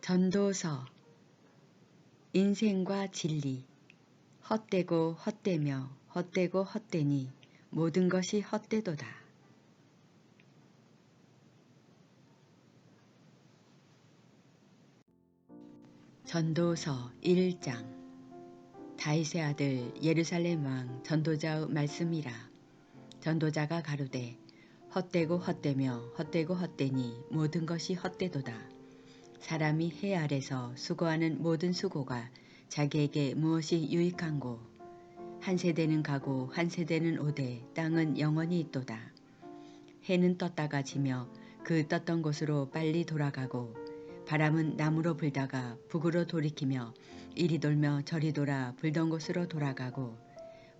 전도서. 인생과 진리. 헛되고 헛되며 헛되고 헛되니 모든 것이 헛되도다. 전도서 1장. 다윗의 아들 예루살렘 왕 전도자의 말씀이라. 전도자가 가로되 헛되고 헛되며 헛되고 헛되니 모든 것이 헛되도다. 사람이 해 아래서 수고하는 모든 수고가 자기에게 무엇이 유익한고. 한 세대는 가고 한 세대는 오되 땅은 영원히 있도다. 해는 떴다가 지며 그 떴던 곳으로 빨리 돌아가고 바람은 남으로 불다가 북으로 돌이키며 이리 돌며 저리 돌아 불던 곳으로 돌아가고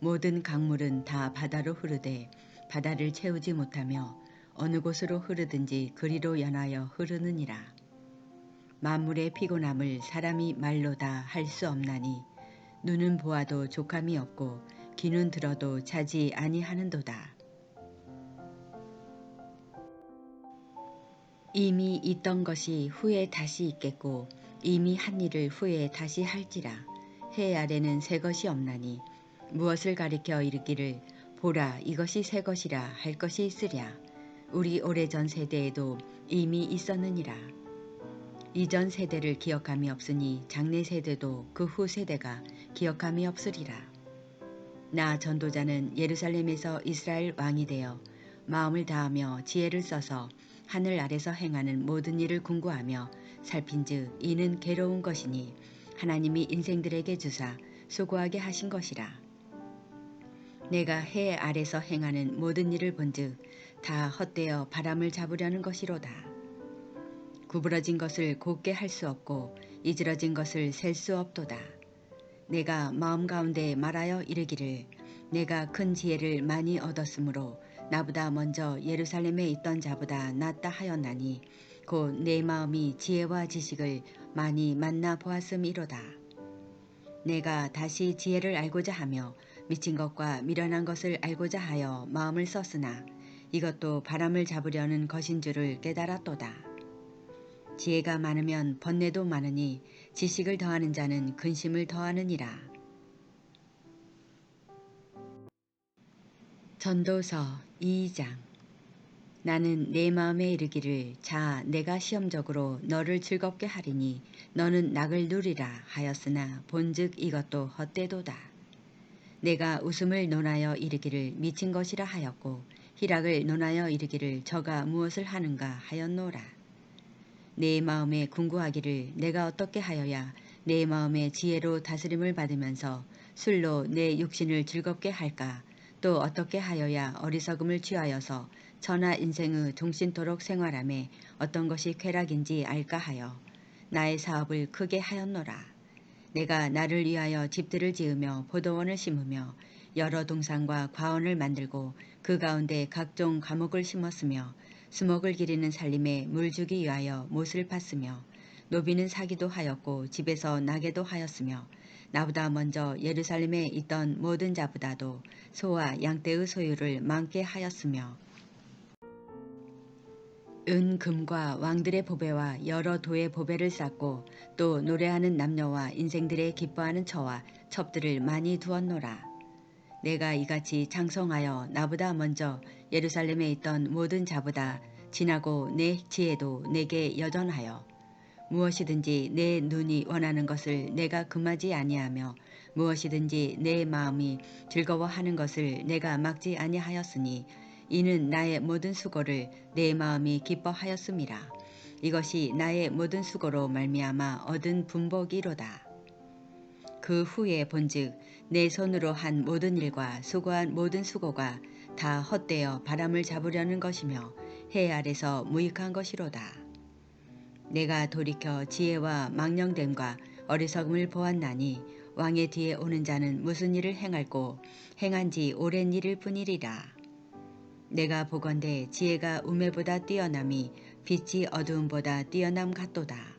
모든 강물은 다 바다로 흐르되 바다를 채우지 못하며 어느 곳으로 흐르든지 그리로 연하여 흐르느니라. 만물의 피곤함을 사람이 말로 다 할 수 없나니 눈은 보아도 족함이 없고 귀는 들어도 자지 아니하는도다. 이미 있던 것이 후에 다시 있겠고 이미 한 일을 후에 다시 할지라. 해 아래는 새 것이 없나니 무엇을 가리켜 이르기를 보라 이것이 새 것이라 할 것이 있으랴. 우리 오래전 세대에도 이미 있었느니라. 이전 세대를 기억함이 없으니 장래 세대도 그 후 세대가 기억함이 없으리라. 나 전도자는 예루살렘에서 이스라엘 왕이 되어 마음을 다하며 지혜를 써서 하늘 아래서 행하는 모든 일을 궁구하며 살핀즉 이는 괴로운 것이니 하나님이 인생들에게 주사 수고하게 하신 것이라. 내가 해 아래서 행하는 모든 일을 본즉 다 헛되어 바람을 잡으려는 것이로다. 구부러진 것을 곧게 할 수 없고 이지러진 것을 셀 수 없도다. 내가 마음 가운데 말하여 이르기를 내가 큰 지혜를 많이 얻었으므로 나보다 먼저 예루살렘에 있던 자보다 낫다 하였나니 곧 내 마음이 지혜와 지식을 많이 만나 보았음이로다. 내가 다시 지혜를 알고자 하며 미친 것과 미련한 것을 알고자 하여 마음을 썼으나 이것도 바람을 잡으려는 것인 줄을 깨달았도다. 지혜가 많으면 번뇌도 많으니 지식을 더하는 자는 근심을 더하느니라. 전도서 2장. 나는 내 마음에 이르기를 자 내가 시험적으로 너를 즐겁게 하리니 너는 낙을 누리라 하였으나 본즉 이것도 헛되도다. 내가 웃음을 논하여 이르기를 미친 것이라 하였고 희락을 논하여 이르기를 저가 무엇을 하는가 하였노라. 내 마음에 궁구하기를 내가 어떻게 하여야 내 마음의 지혜로 다스림을 받으면서 술로 내 육신을 즐겁게 할까. 또 어떻게 하여야 어리석음을 취하여서 천하 인생의 종신토록 생활함에 어떤 것이 쾌락인지 알까 하여 나의 사업을 크게 하였노라. 내가 나를 위하여 집들을 지으며 포도원을 심으며 여러 동산과 과원을 만들고 그 가운데 각종 과목을 심었으며 수목을 기리는 살림에 물 주기 위하여 못을 팠으며 노비는 사기도 하였고 집에서 나게도 하였으며 나보다 먼저 예루살렘에 있던 모든 자보다도 소와 양떼의 소유를 많게 하였으며 은 금과 왕들의 보배와 여러 도의 보배를 쌓고 또 노래하는 남녀와 인생들의 기뻐하는 처와 첩들을 많이 두었노라. 내가 이같이 장성하여 나보다 먼저 예루살렘에 있던 모든 자보다 지나고 내 지혜도 내게 여전하여 무엇이든지 내 눈이 원하는 것을 내가 금하지 아니하며 무엇이든지 내 마음이 즐거워하는 것을 내가 막지 아니하였으니 이는 나의 모든 수고를 내 마음이 기뻐하였음이라. 이것이 나의 모든 수고로 말미암아 얻은 분복이로다. 그 후에 본즉 내 손으로 한 모든 일과 수고한 모든 수고가 다 헛되어 바람을 잡으려는 것이며 해 아래서 무익한 것이로다. 내가 돌이켜 지혜와 망령됨과 어리석음을 보았나니 왕의 뒤에 오는 자는 무슨 일을 행할꼬 행한 지 오랜 일일 뿐이리라. 내가 보건대 지혜가 우매보다 뛰어남이 빛이 어두움보다 뛰어남 같도다.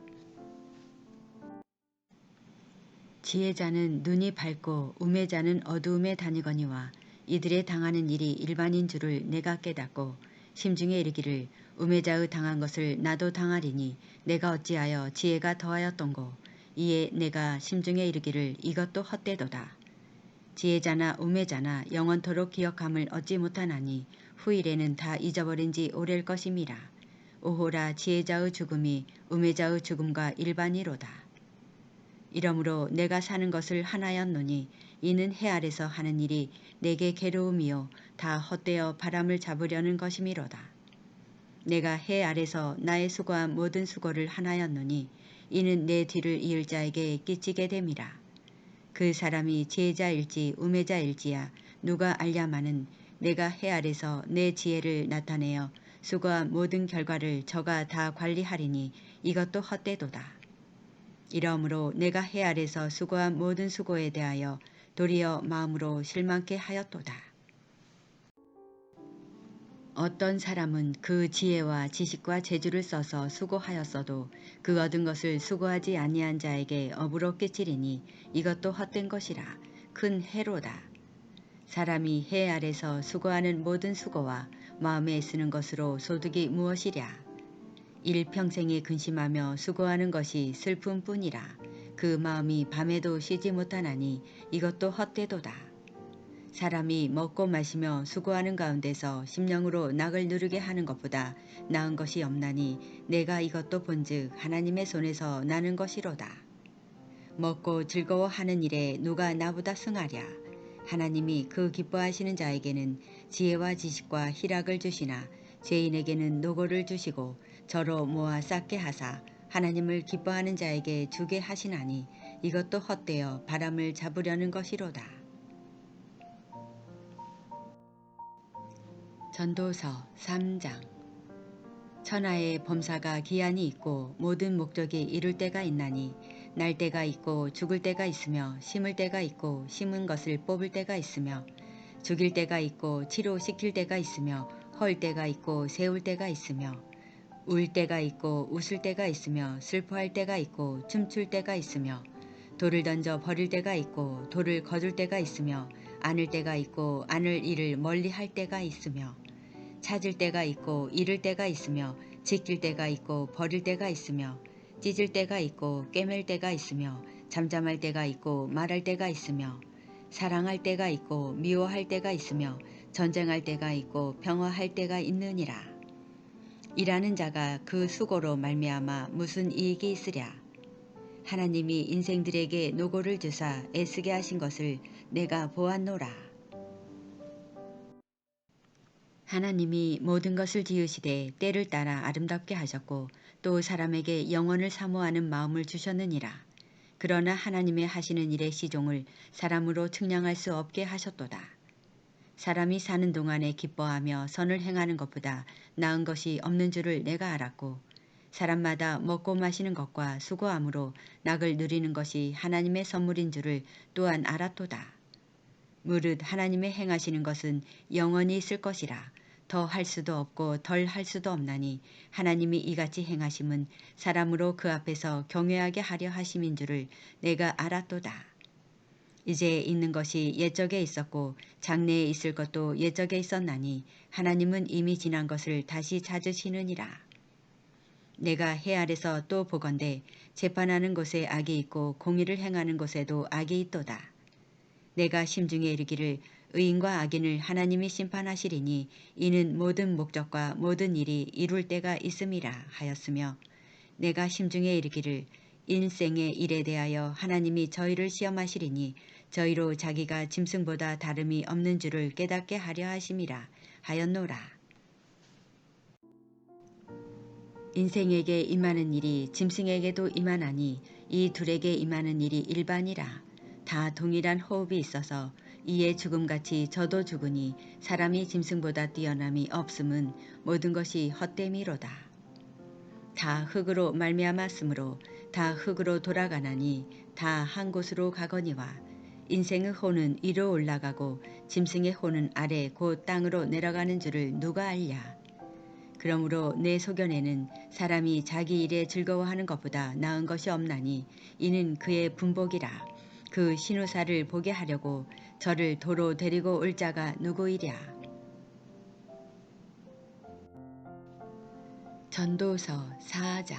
지혜자는 눈이 밝고 우매자는 어두움에 다니거니와 이들의 당하는 일이 일반인 줄을 내가 깨닫고 심중에 이르기를 우매자의 당한 것을 나도 당하리니 내가 어찌하여 지혜가 더하였던고. 이에 내가 심중에 이르기를 이것도 헛되도다. 지혜자나 우매자나 영원토록 기억함을 얻지 못하나니 후일에는 다 잊어버린 지 오래일 것임이라. 오호라 지혜자의 죽음이 우매자의 죽음과 일반이로다. 이러므로 내가 사는 것을 하나였노니 이는 해 아래서 하는 일이 내게 괴로움이요 다 헛되어 바람을 잡으려는 것이미로다. 내가 해 아래서 나의 수고한 모든 수고를 하나였노니 이는 내 뒤를 이을 자에게 끼치게 됨이라. 그 사람이 지혜자일지 우매자일지야 누가 알랴마는 내가 해 아래서 내 지혜를 나타내어 수고한 모든 결과를 저가 다 관리하리니 이것도 헛되도다. 이러므로 내가 해 아래서 수고한 모든 수고에 대하여 도리어 마음으로 실망케 하였도다. 어떤 사람은 그 지혜와 지식과 재주를 써서 수고하였어도 그 얻은 것을 수고하지 아니한 자에게 업으로 끼치리니 이것도 헛된 것이라 큰 해로다. 사람이 해 아래서 수고하는 모든 수고와 마음에 쓰는 것으로 소득이 무엇이랴. 일평생에 근심하며 수고하는 것이 슬픔뿐이라. 그 마음이 밤에도 쉬지 못하나니 이것도 헛되도다. 사람이 먹고 마시며 수고하는 가운데서 심령으로 낙을 누르게 하는 것보다 나은 것이 없나니 내가 이것도 본즉 하나님의 손에서 나는 것이로다. 먹고 즐거워하는 일에 누가 나보다 승하랴. 하나님이 그 기뻐하시는 자에게는 지혜와 지식과 희락을 주시나 죄인에게는 노고를 주시고 저로 모아 쌓게 하사 하나님을 기뻐하는 자에게 주게 하시나니 이것도 헛되어 바람을 잡으려는 것이로다. 전도서 3장. 천하의 범사가 기한이 있고 모든 목적이 이룰 때가 있나니 날 때가 있고 죽을 때가 있으며 심을 때가 있고 심은 것을 뽑을 때가 있으며 죽일 때가 있고 치료시킬 때가 있으며 헐 때가 있고 세울 때가 있으며 울 때가 있고 웃을 때가 있으며 슬퍼할 때가 있고 춤출 때가 있으며 돌을 던져 버릴 때가 있고 돌을 거둘 때가 있으며 안을 때가 있고 안을 일을 멀리 할 때가 있으며 찾을 때가 있고 잃을 때가 있으며 지킬 때가 있고 버릴 때가 있으며 찢을 때가 있고 꿰맬 때가 있으며 잠잠할 때가 있고 말할 때가 있으며 사랑할 때가 있고 미워할 때가 있으며 전쟁할 때가 있고 평화할 때가 있느니라. 일하는 자가 그 수고로 말미암아 무슨 이익이 있으랴. 하나님이 인생들에게 노고를 주사 애쓰게 하신 것을 내가 보았노라. 하나님이 모든 것을 지으시되 때를 따라 아름답게 하셨고 또 사람에게 영원을 사모하는 마음을 주셨느니라. 그러나 하나님의 하시는 일의 시종을 사람으로 측량할 수 없게 하셨도다. 사람이 사는 동안에 기뻐하며 선을 행하는 것보다 나은 것이 없는 줄을 내가 알았고 사람마다 먹고 마시는 것과 수고함으로 낙을 누리는 것이 하나님의 선물인 줄을 또한 알았도다. 무릇 하나님의 행하시는 것은 영원히 있을 것이라. 더 할 수도 없고 덜 할 수도 없나니 하나님이 이같이 행하심은 사람으로 그 앞에서 경외하게 하려 하심인 줄을 내가 알았도다. 이제 있는 것이 옛적에 있었고 장래에 있을 것도 옛적에 있었나니 하나님은 이미 지난 것을 다시 찾으시느니라. 내가 해 아래서 또 보건대 재판하는 곳에 악이 있고 공의를 행하는 곳에도 악이 있도다. 내가 심중에 이르기를 의인과 악인을 하나님이 심판하시리니 이는 모든 목적과 모든 일이 이룰 때가 있음이라 하였으며 내가 심중에 이르기를 인생의 일에 대하여 하나님이 저희를 시험하시리니 저희로 자기가 짐승보다 다름이 없는 줄을 깨닫게 하려 하심이라 하였노라. 인생에게 임하는 일이 짐승에게도 임하나니 이 둘에게 임하는 일이 일반이라. 다 동일한 호흡이 있어서 이에 죽음같이 저도 죽으니 사람이 짐승보다 뛰어남이 없음은 모든 것이 헛됨이로다. 다 흙으로 말미암았으므로 다 흙으로 돌아가나니 다 한 곳으로 가거니와 인생의 혼은 위로 올라가고 짐승의 혼은 아래 곧 땅으로 내려가는 줄을 누가 알랴. 그러므로 내 소견에는 사람이 자기 일에 즐거워하는 것보다 나은 것이 없나니 이는 그의 분복이라. 그 신우사를 보게 하려고 저를 도로 데리고 올 자가 누구이랴. 전도서 4장.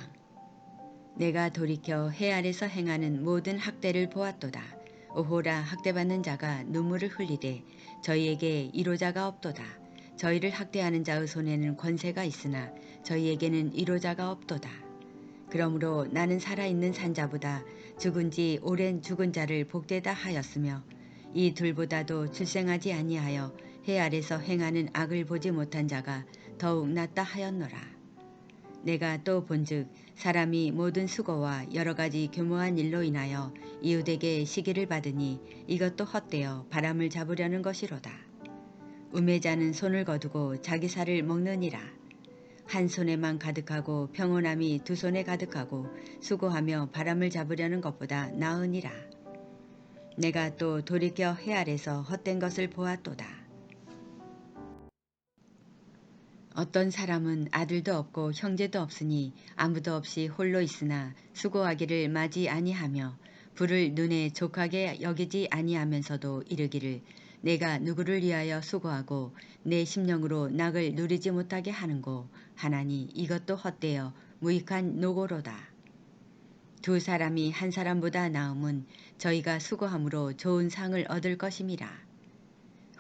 내가 돌이켜 해 아래서 행하는 모든 학대를 보았도다. 오호라, 학대받는 자가 눈물을 흘리되 저희에게 위로자가 없도다. 저희를 학대하는 자의 손에는 권세가 있으나 저희에게는 위로자가 없도다. 그러므로 나는 살아있는 산자보다 죽은 지 오랜 죽은 자를 복되다 하였으며 이 둘보다도 출생하지 아니하여 해 아래서 행하는 악을 보지 못한 자가 더욱 낫다 하였노라. 내가 또 본즉 사람이 모든 수고와 여러 가지 교묘한 일로 인하여 이웃에게 시기를 받으니 이것도 헛되어 바람을 잡으려는 것이로다. 우매자는 손을 거두고 자기 살을 먹느니라. 한 손에만 가득하고 평온함이 두 손에 가득하고 수고하며 바람을 잡으려는 것보다 나으니라. 내가 또 돌이켜 해 아래서 헛된 것을 보았도다. 어떤 사람은 아들도 없고 형제도 없으니 아무도 없이 홀로 있으나 수고하기를 마지 아니하며 불을 눈에 족하게 여기지 아니하면서도 이르기를 내가 누구를 위하여 수고하고 내 심령으로 낙을 누리지 못하게 하는고 하나니 이것도 헛되어 무익한 노고로다. 두 사람이 한 사람보다 나음은 저희가 수고함으로 좋은 상을 얻을 것임이라.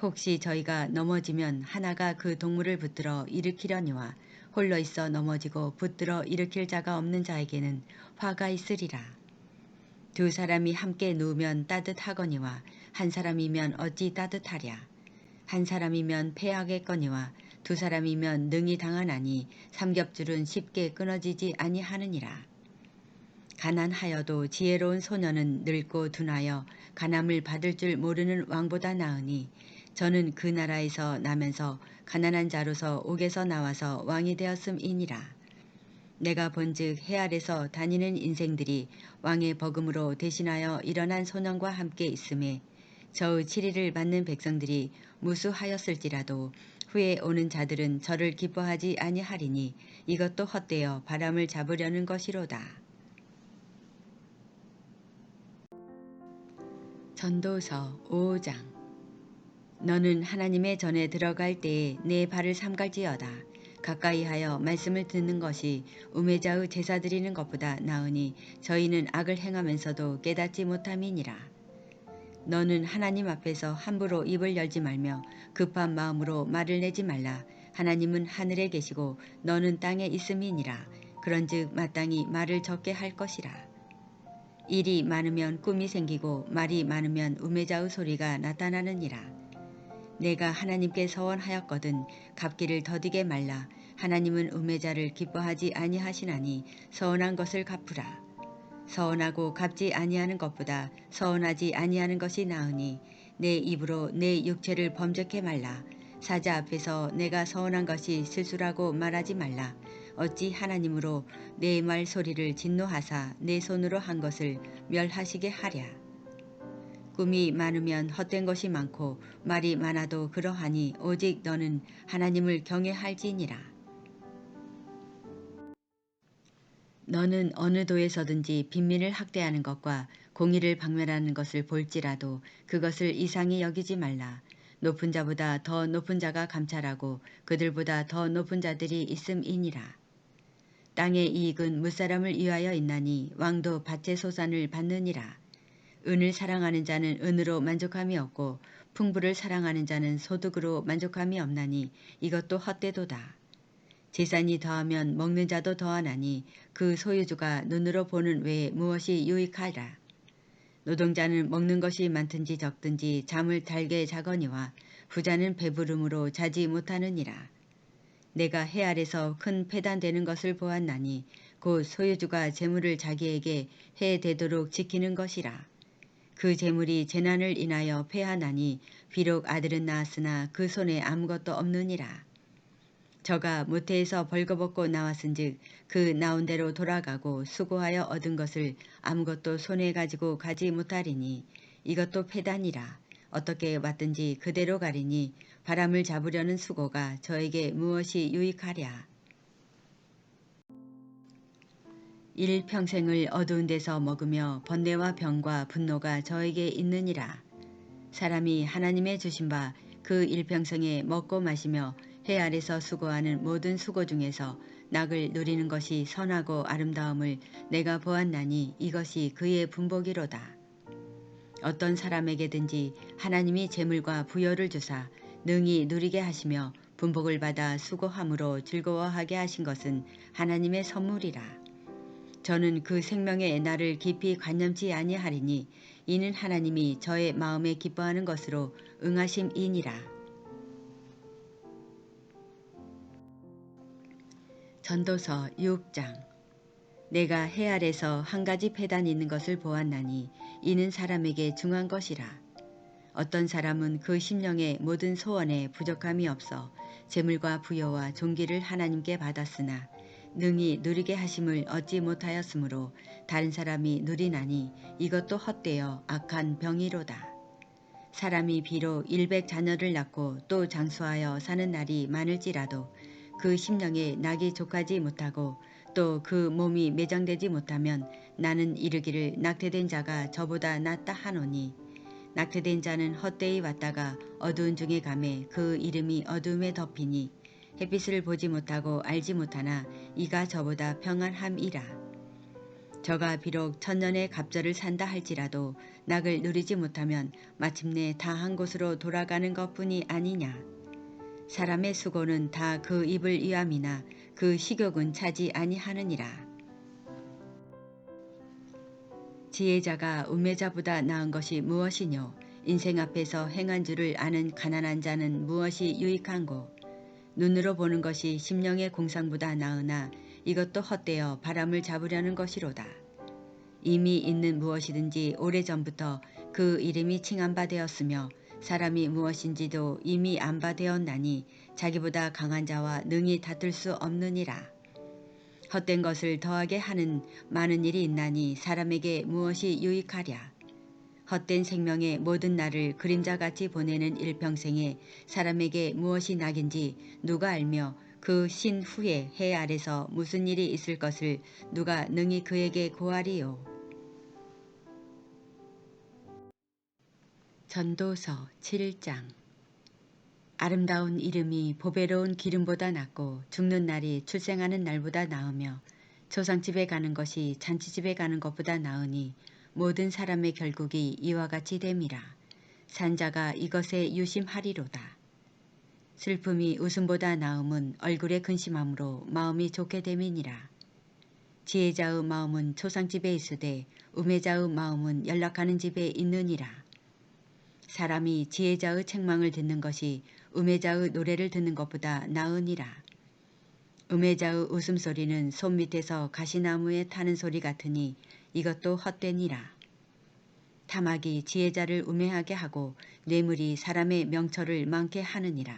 혹시 저희가 넘어지면 하나가 그 동물을 붙들어 일으키려니와 홀로 있어 넘어지고 붙들어 일으킬 자가 없는 자에게는 화가 있으리라. 두 사람이 함께 누우면 따뜻하거니와 한 사람이면 어찌 따뜻하랴. 한 사람이면 패하겠거니와 두 사람이면 능히 당하나니 삼겹줄은 쉽게 끊어지지 아니하느니라. 가난하여도 지혜로운 소년은 늙고 둔하여 가남을 받을 줄 모르는 왕보다 나으니 저는 그 나라에서 나면서 가난한 자로서 옥에서 나와서 왕이 되었음이니라. 내가 본즉 해 아래서 다니는 인생들이 왕의 버금으로 대신하여 일어난 소년과 함께 있음에 저의 치리를 받는 백성들이 무수하였을지라도 후에 오는 자들은 저를 기뻐하지 아니하리니 이것도 헛되어 바람을 잡으려는 것이로다. 전도서 5장. 너는 하나님의 전에 들어갈 때에 내 발을 삼갈지어다. 가까이하여 말씀을 듣는 것이 우매자의 제사 드리는 것보다 나으니 저희는 악을 행하면서도 깨닫지 못함이니라. 너는 하나님 앞에서 함부로 입을 열지 말며 급한 마음으로 말을 내지 말라. 하나님은 하늘에 계시고 너는 땅에 있음이니라. 그런즉 마땅히 말을 적게 할 것이라. 일이 많으면 꿈이 생기고 말이 많으면 우매자의 소리가 나타나느니라. 내가 하나님께 서원하였거든 갚기를 더디게 말라. 하나님은 우매자를 기뻐하지 아니하시나니 서원한 것을 갚으라. 서원하고 갚지 아니하는 것보다 서원하지 아니하는 것이 나으니 내 입으로 내 육체를 범죄케 말라. 사자 앞에서 내가 서원한 것이 실수라고 말하지 말라. 어찌 하나님으로 내 말 소리를 진노하사 내 손으로 한 것을 멸하시게 하랴. 꿈이 많으면 헛된 것이 많고 말이 많아도 그러하니 오직 너는 하나님을 경외할지니라. 너는 어느 도에서든지 빈민을 학대하는 것과 공의를 박멸하는 것을 볼지라도 그것을 이상히 여기지 말라. 높은 자보다 더 높은 자가 감찰하고 그들보다 더 높은 자들이 있음이니라. 땅의 이익은 무사람을 위하여 있나니 왕도 밭의 소산을 받느니라. 은을 사랑하는 자는 은으로 만족함이 없고 풍부를 사랑하는 자는 소득으로 만족함이 없나니 이것도 헛되도다. 재산이 더하면 먹는 자도 더하나니 그 소유주가 눈으로 보는 외에 무엇이 유익하랴. 노동자는 먹는 것이 많든지 적든지 잠을 달게 자거니와 부자는 배부름으로 자지 못하느니라. 내가 해 아래서 큰 패단되는 것을 보았나니 곧 소유주가 재물을 자기에게 해되도록 지키는 것이라. 그 재물이 재난을 인하여 패하나니 비록 아들은 낳았으나 그 손에 아무것도 없느니라. 저가 모태에서 벌거벗고 나왔은즉 그 나온 대로 돌아가고 수고하여 얻은 것을 아무것도 손에 가지고 가지 못하리니 이것도 패단이라. 어떻게 왔든지 그대로 가리니 바람을 잡으려는 수고가 저에게 무엇이 유익하랴. 일평생을 어두운 데서 먹으며 번뇌와 병과 분노가 저에게 있느니라. 사람이 하나님의 주신 바 그 일평생에 먹고 마시며 해 아래서 수고하는 모든 수고 중에서 낙을 누리는 것이 선하고 아름다움을 내가 보았나니 이것이 그의 분복이로다. 어떤 사람에게든지 하나님이 재물과 부여를 주사 능히 누리게 하시며 분복을 받아 수고함으로 즐거워하게 하신 것은 하나님의 선물이라. 저는 그 생명의 날을 깊이 관념치 아니하리니 이는 하나님이 저의 마음에 기뻐하는 것으로 응하심이니라. 전도서 6장. 내가 해 아래서 한 가지 폐단이 있는 것을 보았나니 이는 사람에게 중한 것이라. 어떤 사람은 그 심령의 모든 소원에 부족함이 없어 재물과 부여와 존귀를 하나님께 받았으나 능히 누리게 하심을 얻지 못하였으므로 다른 사람이 누리나니 이것도 헛되어 악한 병이로다. 사람이 비록 100자녀를 낳고 또 장수하여 사는 날이 많을지라도 그 심령에 낙이 족하지 못하고 또 그 몸이 매장되지 못하면 나는 이르기를 낙태된 자가 저보다 낫다 하노니 낙태된 자는 헛되이 왔다가 어두운 중에 가매 그 이름이 어두움에 덮이니 햇빛을 보지 못하고 알지 못하나 이가 저보다 평안함이라. 저가 비록 천년의 갑절을 산다 할지라도 낙을 누리지 못하면 마침내 다 한 곳으로 돌아가는 것뿐이 아니냐. 사람의 수고는 다 그 입을 위함이나 그 식욕은 차지 아니하느니라. 지혜자가 우매자보다 나은 것이 무엇이뇨. 인생 앞에서 행한 줄을 아는 가난한 자는 무엇이 유익한고. 눈으로 보는 것이 심령의 공상보다 나으나 이것도 헛되어 바람을 잡으려는 것이로다. 이미 있는 무엇이든지 오래전부터 그 이름이 칭한 바 되었으며 사람이 무엇인지도 이미 안 바 되었나니 자기보다 강한 자와 능히 다툴 수 없느니라. 헛된 것을 더하게 하는 많은 일이 있나니 사람에게 무엇이 유익하랴. 헛된 생명의 모든 날을 그림자같이 보내는 일평생에 사람에게 무엇이 낙인지 누가 알며 그 신 후에 해 아래서 무슨 일이 있을 것을 누가 능히 그에게 고하리요. 전도서 7장. 아름다운 이름이 보배로운 기름보다 낫고 죽는 날이 출생하는 날보다 나으며 조상집에 가는 것이 잔치집에 가는 것보다 나으니 모든 사람의 결국이 이와 같이 됨이라. 산자가 이것에 유심하리로다. 슬픔이 웃음보다 나음은 얼굴에 근심함으로 마음이 좋게 됨이니라. 지혜자의 마음은 조상집에 있으되 우매자의 마음은 연락하는 집에 있느니라. 사람이 지혜자의 책망을 듣는 것이 우매자의 노래를 듣는 것보다 나으니라. 우매자의 웃음소리는 손밑에서 가시나무에 타는 소리 같으니 이것도 헛되니라. 탐악이 지혜자를 우매하게 하고 뇌물이 사람의 명철을 많게 하느니라.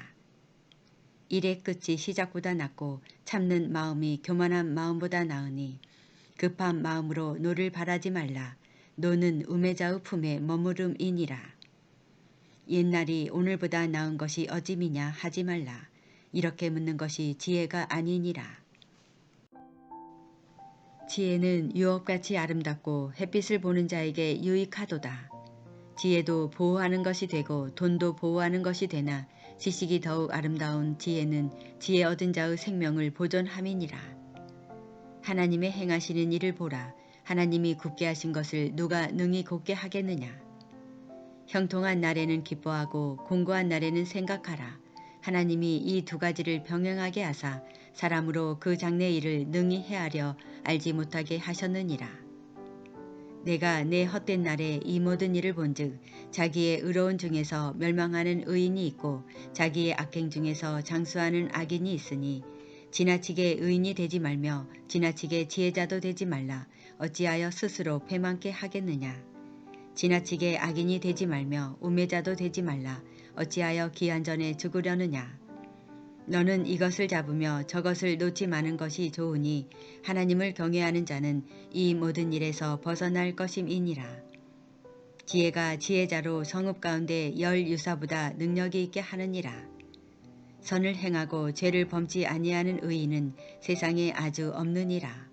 일의 끝이 시작보다 낫고 참는 마음이 교만한 마음보다 나으니 급한 마음으로 노를 바라지 말라. 노는 우매자의 품에 머무름이니라. 옛날이 오늘보다 나은 것이 어찌미냐 하지 말라. 이렇게 묻는 것이 지혜가 아니니라. 지혜는 유업같이 아름답고 햇빛을 보는 자에게 유익하도다. 지혜도 보호하는 것이 되고 돈도 보호하는 것이 되나 지식이 더욱 아름다운 지혜는 지혜 얻은 자의 생명을 보존함이니라. 하나님의 행하시는 일을 보라. 하나님이 굽게 하신 것을 누가 능히 곱게 하겠느냐. 형통한 날에는 기뻐하고 공고한 날에는 생각하라. 하나님이 이 두 가지를 병행하게 하사 사람으로 그 장래 일을 능히 헤아려 알지 못하게 하셨느니라. 내가 내 헛된 날에 이 모든 일을 본즉 자기의 의로운 중에서 멸망하는 의인이 있고 자기의 악행 중에서 장수하는 악인이 있으니 지나치게 의인이 되지 말며 지나치게 지혜자도 되지 말라. 어찌하여 스스로 패망케 하겠느냐. 지나치게 악인이 되지 말며 우매자도 되지 말라. 어찌하여 기한 전에 죽으려느냐. 너는 이것을 잡으며 저것을 놓지 마는 것이 좋으니 하나님을 경외하는 자는 이 모든 일에서 벗어날 것임이니라. 지혜가 지혜자로 성읍 가운데 열 유사보다 능력이 있게 하느니라. 선을 행하고 죄를 범치 아니하는 의인은 세상에 아주 없느니라.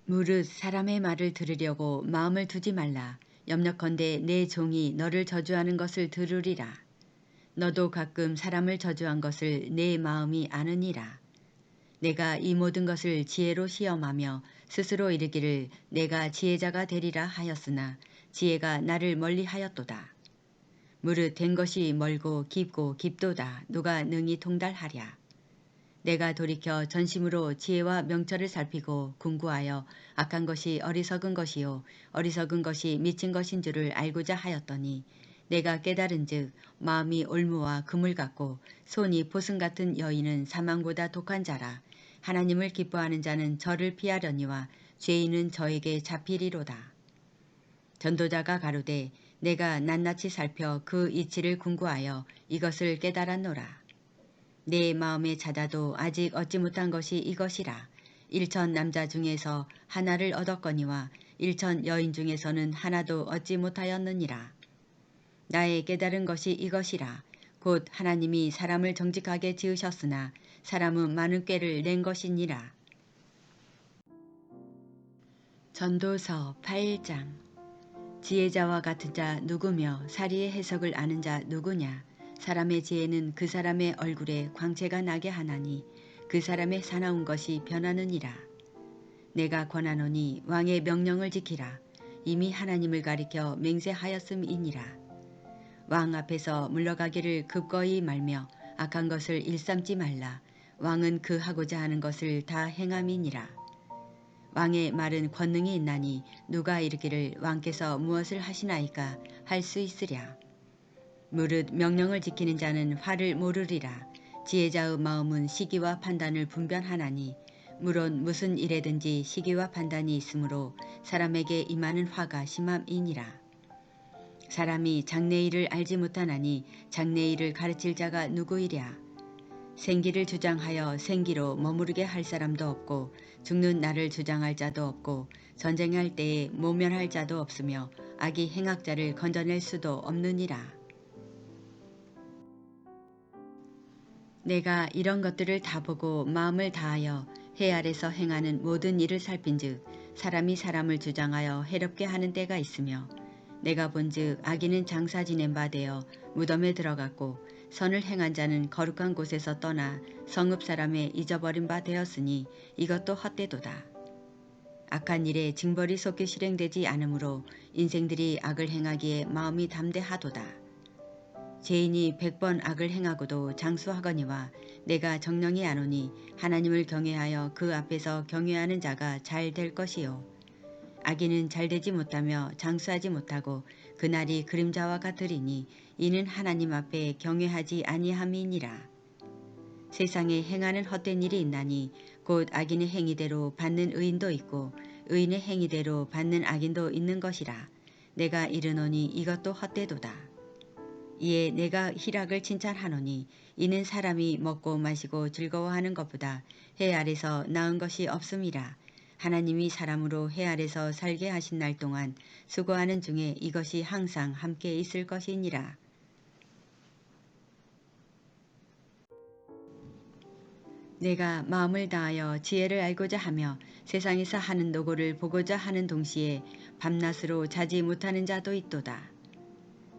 무릇 사람의 말을 들으려고 마음을 두지 말라. 염려컨대 내 종이 너를 저주하는 것을 들으리라. 너도 가끔 사람을 저주한 것을 내 마음이 아느니라. 내가 이 모든 것을 지혜로 시험하며 스스로 이르기를 내가 지혜자가 되리라 하였으나 지혜가 나를 멀리하였도다. 무릇 된 것이 멀고 깊고 깊도다. 누가 능히 통달하랴. 내가 돌이켜 전심으로 지혜와 명철을 살피고 궁구하여 악한 것이 어리석은 것이요 어리석은 것이 미친 것인 줄을 알고자 하였더니 내가 깨달은즉 마음이 올무와 금을 같고 손이 보승 같은 여인은 사망보다 독한 자라. 하나님을 기뻐하는 자는 저를 피하려니와 죄인은 저에게 잡히리로다. 전도자가 가로되 내가 낱낱이 살펴 그 이치를 궁구하여 이것을 깨달았노라. 내 마음에 찾아도 아직 얻지 못한 것이 이것이라. 일천 남자 중에서 하나를 얻었거니와 일천 여인 중에서는 하나도 얻지 못하였느니라. 나의 깨달은 것이 이것이라. 곧 하나님이 사람을 정직하게 지으셨으나 사람은 많은 꾀를 낸 것이니라. 전도서 8장. 지혜자와 같은 자 누구며 사리의 해석을 아는 자 누구냐. 사람의 지혜는 그 사람의 얼굴에 광채가 나게 하나니 그 사람의 사나운 것이 변하느니라. 내가 권하노니 왕의 명령을 지키라. 이미 하나님을 가리켜 맹세하였음이니라. 왕 앞에서 물러가기를 급거이 말며 악한 것을 일삼지 말라. 왕은 그 하고자 하는 것을 다 행함이니라. 왕의 말은 권능이 있나니 누가 이르기를 왕께서 무엇을 하시나이까 할 수 있으랴. 무릇 명령을 지키는 자는 화를 모르리라. 지혜자의 마음은 시기와 판단을 분별하나니 물론 무슨 일에든지 시기와 판단이 있으므로 사람에게 임하는 화가 심함이니라. 사람이 장래일을 알지 못하나니 장래일을 가르칠 자가 누구이랴. 생기를 주장하여 생기로 머무르게 할 사람도 없고 죽는 날을 주장할 자도 없고 전쟁할 때에 모면할 자도 없으며 악이 행악자를 건져낼 수도 없느니라. 내가 이런 것들을 다 보고 마음을 다하여 해 아래서 행하는 모든 일을 살핀즉 사람이 사람을 주장하여 해롭게 하는 때가 있으며 내가 본즉 악인은 장사 지낸 바 되어 무덤에 들어갔고 선을 행한 자는 거룩한 곳에서 떠나 성읍 사람에 잊어버린 바 되었으니 이것도 헛되도다. 악한 일에 징벌이 속히 실행되지 않으므로 인생들이 악을 행하기에 마음이 담대하도다. 죄인이 100번 악을 행하고도 장수하거니와 내가 정령이 아노니 하나님을 경외하여 그 앞에서 경외하는 자가 잘 될 것이요. 악인은 잘되지 못하며 장수하지 못하고 그날이 그림자와 같으리니 이는 하나님 앞에 경외하지 아니함이니라. 세상에 행하는 헛된 일이 있나니 곧 악인의 행위대로 받는 의인도 있고 의인의 행위대로 받는 악인도 있는 것이라. 내가 이르노니 이것도 헛되도다. 이에 내가 희락을 칭찬하노니 이는 사람이 먹고 마시고 즐거워하는 것보다 해 아래서 나은 것이 없음이라. 하나님이 사람으로 해 아래서 살게 하신 날 동안 수고하는 중에 이것이 항상 함께 있을 것이니라. 내가 마음을 다하여 지혜를 알고자 하며 세상에서 하는 노고를 보고자 하는 동시에 밤낮으로 자지 못하는 자도 있도다.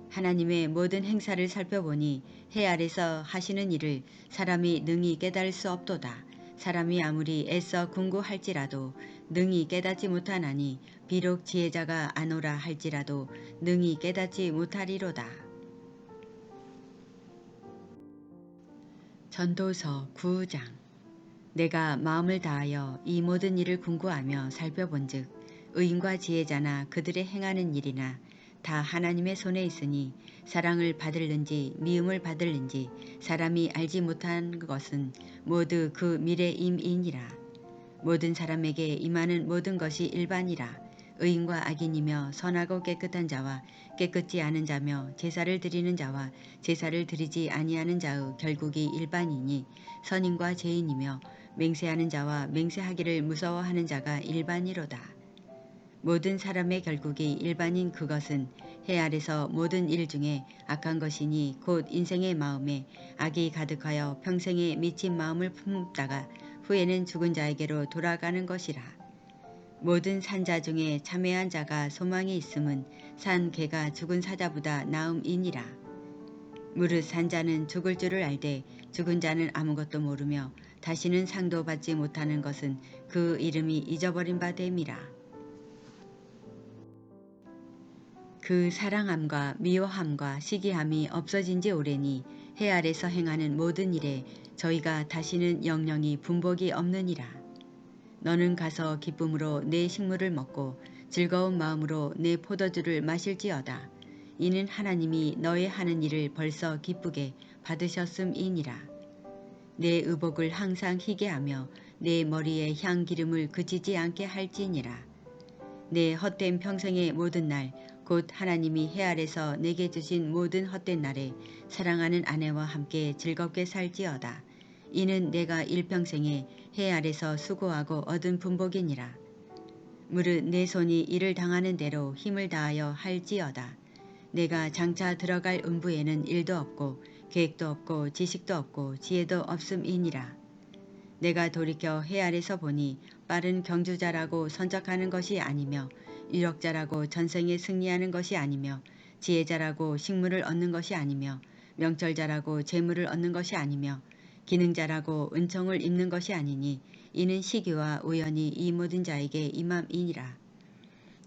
하나님의 모든 행사를 살펴보니 해 아래서 하시는 일을 사람이 능히 깨달을 수 없도다. 사람이 아무리 애써 궁구할지라도 능히 깨닫지 못하나니 비록 지혜자가 아노라 할지라도 능히 깨닫지 못하리로다. 전도서 9장. 내가 마음을 다하여 이 모든 일을 궁구하며 살펴본즉 의인과 지혜자나 그들의 행하는 일이나 다 하나님의 손에 있으니 사랑을 받을는지 미움을 받을는지 사람이 알지 못한 것은 모두 그 미래임이니라. 모든 사람에게 임하는 모든 것이 일반이라. 의인과 악인이며 선하고 깨끗한 자와 깨끗지 않은 자며 제사를 드리는 자와 제사를 드리지 아니하는 자의 결국이 일반이니 선인과 죄인이며 맹세하는 자와 맹세하기를 무서워하는 자가 일반이로다. 모든 사람의 결국이 일반인 그것은 해 아래서 모든 일 중에 악한 것이니 곧 인생의 마음에 악이 가득하여 평생에 미친 마음을 품다가 후에는 죽은 자에게로 돌아가는 것이라. 모든 산자 중에 참회한 자가 소망이 있음은 산 개가 죽은 사자보다 나음이니라. 무릇 산 자는 죽을 줄을 알되 죽은 자는 아무것도 모르며 다시는 상도 받지 못하는 것은 그 이름이 잊어버린 바 됨이라. 그 사랑함과 미워함과 시기함이 없어진 지 오래니 해 아래서 행하는 모든 일에 저희가 다시는 영영이 분복이 없느니라. 너는 가서 기쁨으로 내 식물을 먹고 즐거운 마음으로 내 포도주를 마실지어다. 이는 하나님이 너의 하는 일을 벌써 기쁘게 받으셨음이니라. 내 의복을 항상 희게 하며 내 머리에 향기름을 그치지 않게 할지니라. 내 헛된 평생의 모든 날 곧 하나님이 해 아래서 내게 주신 모든 헛된 날에 사랑하는 아내와 함께 즐겁게 살지어다. 이는 내가 일평생에 해 아래서 수고하고 얻은 분복이니라. 무릇 내 손이 이를 당하는 대로 힘을 다하여 할지어다. 내가 장차 들어갈 음부에는 일도 없고 계획도 없고 지식도 없고 지혜도 없음이니라. 내가 돌이켜 해 아래서 보니 빠른 경주자라고 선적하는 것이 아니며 유력자라고 전생에 승리하는 것이 아니며 지혜자라고 식물을 얻는 것이 아니며 명철자라고 재물을 얻는 것이 아니며 기능자라고 은총을 입는 것이 아니니 이는 시기와 우연이 이 모든 자에게 임함이니라.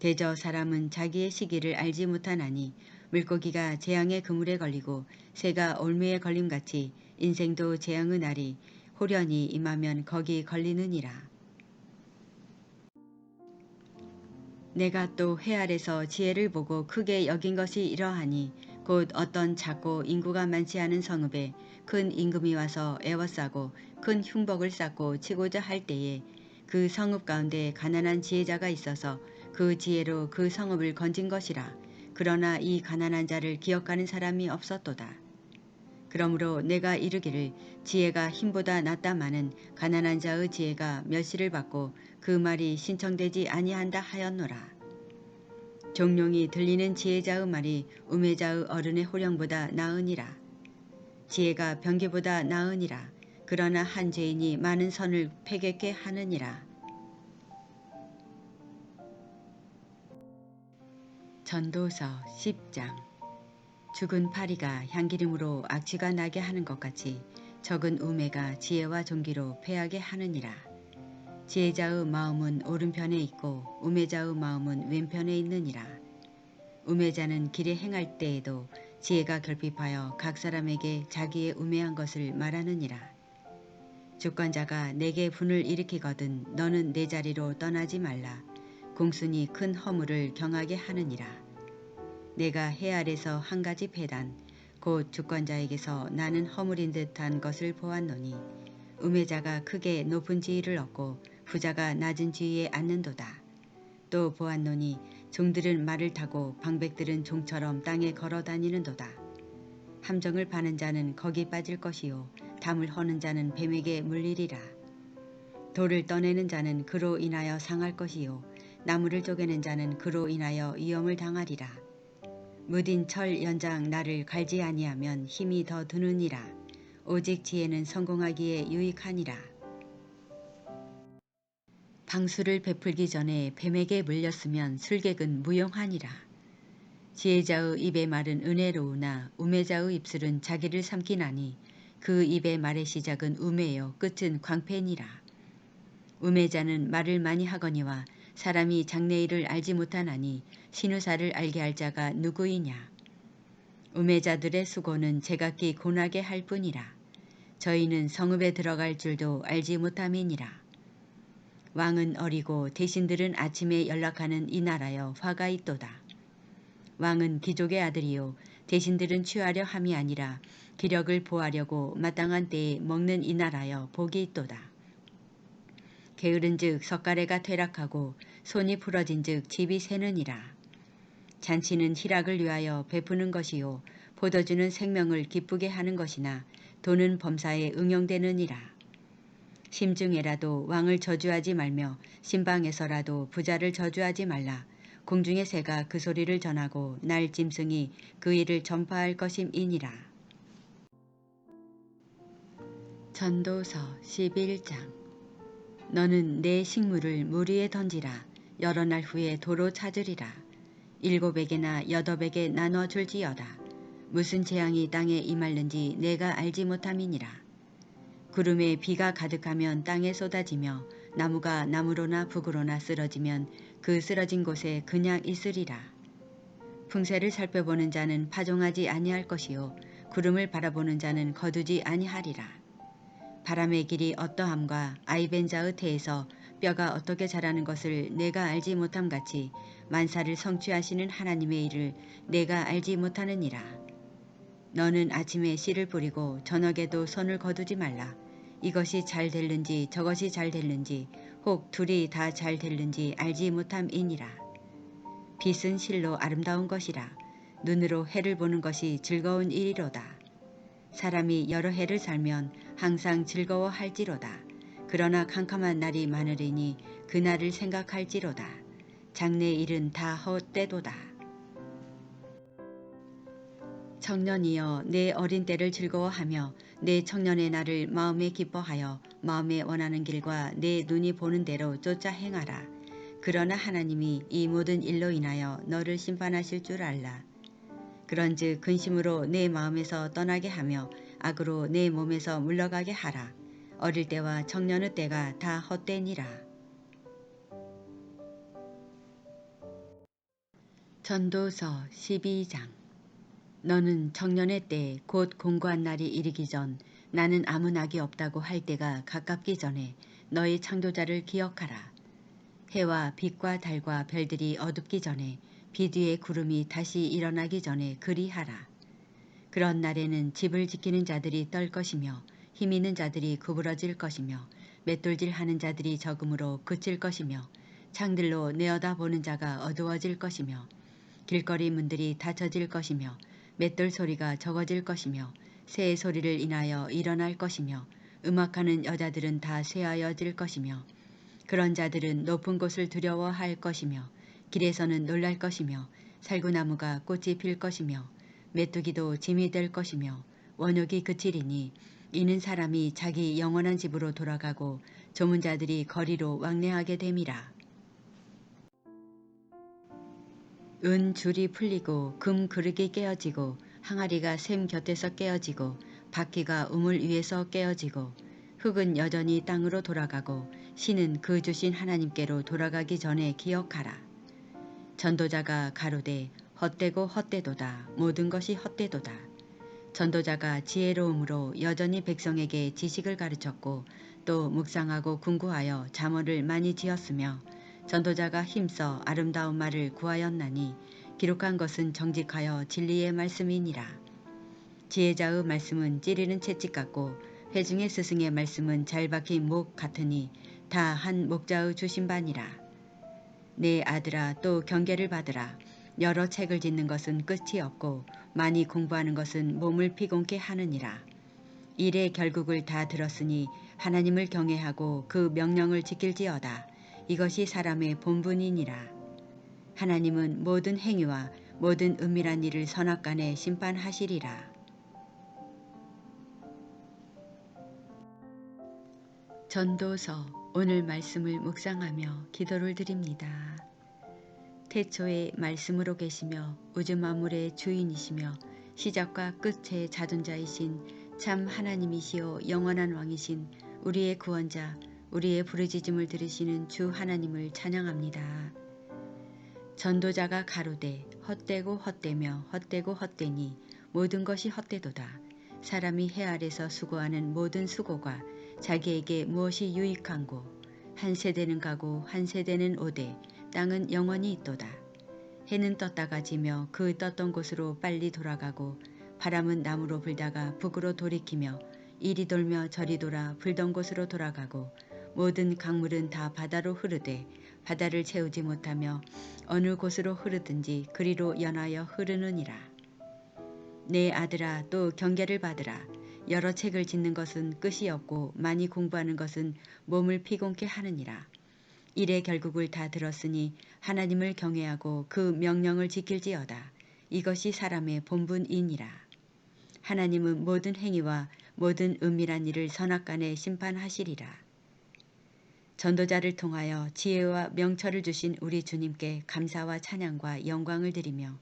대저 사람은 자기의 시기를 알지 못하나니 물고기가 재앙의 그물에 걸리고 새가 올무에 걸림같이 인생도 재앙의 날이 호련히 임하면 거기 걸리느니라. 내가 또 해 아래서 지혜를 보고 크게 여긴 것이 이러하니 곧 어떤 작고 인구가 많지 않은 성읍에 큰 임금이 와서 애워싸고 큰 흉복을 쌓고 치고자 할 때에 그 성읍 가운데 가난한 지혜자가 있어서 그 지혜로 그 성읍을 건진 것이라. 그러나 이 가난한 자를 기억하는 사람이 없었도다. 그러므로 내가 이르기를 지혜가 힘보다 낫다마는 가난한 자의 지혜가 멸시를 받고 그 말이 신청되지 아니한다 하였노라. 종룡이 들리는 지혜자의 말이 우매자의 어른의 호령보다 나으니라. 지혜가 병기보다 나으니라. 그러나 한 죄인이 많은 선을 패겠게 하느니라. 전도서 10장. 죽은 파리가 향기름으로 악취가 나게 하는 것 같이 적은 우매가 지혜와 존귀로 패하게 하느니라. 지혜자의 마음은 오른편에 있고 우매자의 마음은 왼편에 있느니라. 우매자는 길에 행할 때에도 지혜가 결핍하여 각 사람에게 자기의 우매한 것을 말하느니라. 주권자가 내게 분을 일으키거든 너는 내 자리로 떠나지 말라. 공순이 큰 허물을 경하게 하느니라. 내가 해 아래서 한 가지 배단 곧 주권자에게서 나는 허물인 듯한 것을 보았노니 우매자가 크게 높은 지위를 얻고 부자가 낮은 지위에 앉는도다. 또 보았노니 종들은 말을 타고 방백들은 종처럼 땅에 걸어 다니는도다. 함정을 파는 자는 거기 빠질 것이요 담을 허는 자는 뱀에게 물리리라. 돌을 떠내는 자는 그로 인하여 상할 것이요 나무를 쪼개는 자는 그로 인하여 위험을 당하리라. 무딘 철 연장 나를 갈지 아니하면 힘이 더 드느니라. 오직 지혜는 성공하기에 유익하니라. 방수를 베풀기 전에 뱀에게 물렸으면 술객은 무용하니라. 지혜자의 입의 말은 은혜로우나 우매자의 입술은 자기를 삼키나니 그 입의 말의 시작은 우매요 끝은 광패니라. 우매자는 말을 많이 하거니와 사람이 장래일을 알지 못하나니 신우사를 알게 할 자가 누구이냐. 우매자들의 수고는 제각기 고나게 할 뿐이라. 저희는 성읍에 들어갈 줄도 알지 못함이니라. 왕은 어리고 대신들은 아침에 연락하는 이 나라여 화가 있도다. 왕은 귀족의 아들이요 대신들은 취하려 함이 아니라 기력을 보하려고 마땅한 때에 먹는 이 나라여 복이 있도다. 게으른즉 석가래가 퇴락하고 손이 부러진즉 집이 새느니라. 잔치는 희락을 위하여 베푸는 것이요 포도주는 생명을 기쁘게 하는 것이나 돈은 범사에 응용되느니라. 심중에라도 왕을 저주하지 말며 신방에서라도 부자를 저주하지 말라. 공중의 새가 그 소리를 전하고 날 짐승이 그 일을 전파할 것임이니라. 전도서 11장. 너는 내 식물을 물 위에 던지라. 여러 날 후에 도로 찾으리라. 7에게나 8에게 나눠 줄지어다. 무슨 재앙이 땅에 임할는지 내가 알지 못함이니라. 구름에 비가 가득하면 땅에 쏟아지며 나무가 나무로나 북으로나 쓰러지면 그 쓰러진 곳에 그냥 있으리라. 풍세를 살펴보는 자는 파종하지 아니할 것이요 구름을 바라보는 자는 거두지 아니하리라. 바람의 길이 어떠함과 아이벤자의 태에서 뼈가 어떻게 자라는 것을 내가 알지 못함같이 만사를 성취하시는 하나님의 일을 내가 알지 못하느니라. 너는 아침에 씨를 뿌리고 저녁에도 손을 거두지 말라. 이것이 잘 될는지 저것이 잘 될는지 혹 둘이 다 잘 될는지 알지 못함이니라. 빛은 실로 아름다운 것이라. 눈으로 해를 보는 것이 즐거운 일이로다. 사람이 여러 해를 살면 항상 즐거워할지로다. 그러나 캄캄한 날이 많으리니 그날을 생각할지로다. 장래의 일은 다 헛되도다. 청년이여 내 어린 때를 즐거워하며 내 청년의 날을 마음에 기뻐하여 마음에 원하는 길과 내 눈이 보는 대로 쫓아 행하라. 그러나 하나님이 이 모든 일로 인하여 너를 심판하실 줄 알라. 그런즉 근심으로 내 마음에서 떠나게 하며 악으로 내 몸에서 물러가게 하라. 어릴 때와 청년의 때가 다 헛되니라. 전도서 12장. 너는 청년의 때 곧 공고한 날이 이르기 전 나는 아무 낙이 없다고 할 때가 가깝기 전에 너의 창조자를 기억하라. 해와 빛과 달과 별들이 어둡기 전에 비 뒤에 구름이 다시 일어나기 전에 그리하라. 그런 날에는 집을 지키는 자들이 떨 것이며 힘 있는 자들이 구부러질 것이며 맷돌질하는 자들이 적음으로 그칠 것이며 창들로 내어다보는 자가 어두워질 것이며 길거리 문들이 닫혀질 것이며 맷돌 소리가 적어질 것이며 새의 소리를 인하여 일어날 것이며 음악하는 여자들은 다 쇠하여질 것이며 그런 자들은 높은 곳을 두려워할 것이며 길에서는 놀랄 것이며 살구나무가 꽃이 필 것이며 메뚜기도 짐이 될 것이며 원욕이 그치리니 이는 사람이 자기 영원한 집으로 돌아가고 조문자들이 거리로 왕래하게 됨이라. 은 줄이 풀리고 금 그릇이 깨어지고 항아리가 샘 곁에서 깨어지고 바퀴가 우물 위에서 깨어지고 흙은 여전히 땅으로 돌아가고 신은 그 주신 하나님께로 돌아가기 전에 기억하라. 전도자가 가로되 헛되고 헛되도다. 모든 것이 헛되도다. 전도자가 지혜로움으로 여전히 백성에게 지식을 가르쳤고 또 묵상하고 궁구하여 잠언을 많이 지었으며 전도자가 힘써 아름다운 말을 구하였나니 기록한 것은 정직하여 진리의 말씀이니라. 지혜자의 말씀은 찌르는 채찍 같고 회중의 스승의 말씀은 잘 박힌 목 같으니 다 한 목자의 주신 바니라. 내 아들아 또 경계를 받으라. 여러 책을 짓는 것은 끝이 없고 많이 공부하는 것은 몸을 피곤케 하느니라. 일의 결국을 다 들었으니 하나님을 경외하고 그 명령을 지킬지어다. 이것이 사람의 본분이니라. 하나님은 모든 행위와 모든 은밀한 일을 선악간에 심판하시리라. 전도서. 오늘 말씀을 묵상하며 기도를 드립니다. 태초에 말씀으로 계시며 우주 만물의 주인이시며 시작과 끝의 자존자이신 참 하나님이시오 영원한 왕이신 우리의 구원자 우리의 부르짖음을 들으시는 주 하나님을 찬양합니다. 전도자가 가로되 헛되고 헛되며 헛되고 헛되니 모든 것이 헛되도다. 사람이 해 아래서 수고하는 모든 수고가 자기에게 무엇이 유익한고 한 세대는 가고 한 세대는 오되 땅은 영원히 있도다. 해는 떴다가 지며 그 떴던 곳으로 빨리 돌아가고 바람은 남으로 불다가 북으로 돌이키며 이리 돌며 저리 돌아 불던 곳으로 돌아가고 모든 강물은 다 바다로 흐르되 바다를 채우지 못하며 어느 곳으로 흐르든지 그리로 연하여 흐르느니라. 내 아들아 또 경계를 받으라. 여러 책을 짓는 것은 끝이 없고 많이 공부하는 것은 몸을 피곤케 하느니라. 일의 결국을 다 들었으니 하나님을 경외하고 그 명령을 지킬지어다. 이것이 사람의 본분이니라. 하나님은 모든 행위와 모든 은밀한 일을 선악간에 심판하시리라. 전도자를 통하여 지혜와 명철을 주신 우리 주님께 감사와 찬양과 영광을 드리며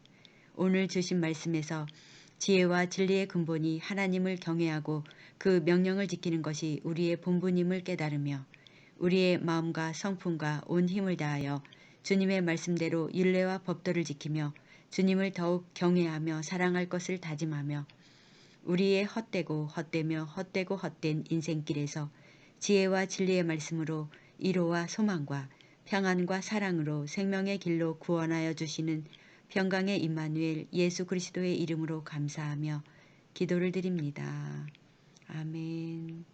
오늘 주신 말씀에서 지혜와 진리의 근본이 하나님을 경외하고 그 명령을 지키는 것이 우리의 본분임을 깨달으며 우리의 마음과 성품과 온 힘을 다하여 주님의 말씀대로 율례와 법도를 지키며 주님을 더욱 경외하며 사랑할 것을 다짐하며 우리의 헛되고 헛되며 헛되고 헛된 인생길에서 지혜와 진리의 말씀으로 위로와 소망과 평안과 사랑으로 생명의 길로 구원하여 주시는 평강의 임마누엘 예수 그리스도의 이름으로 감사하며 기도를 드립니다. 아멘.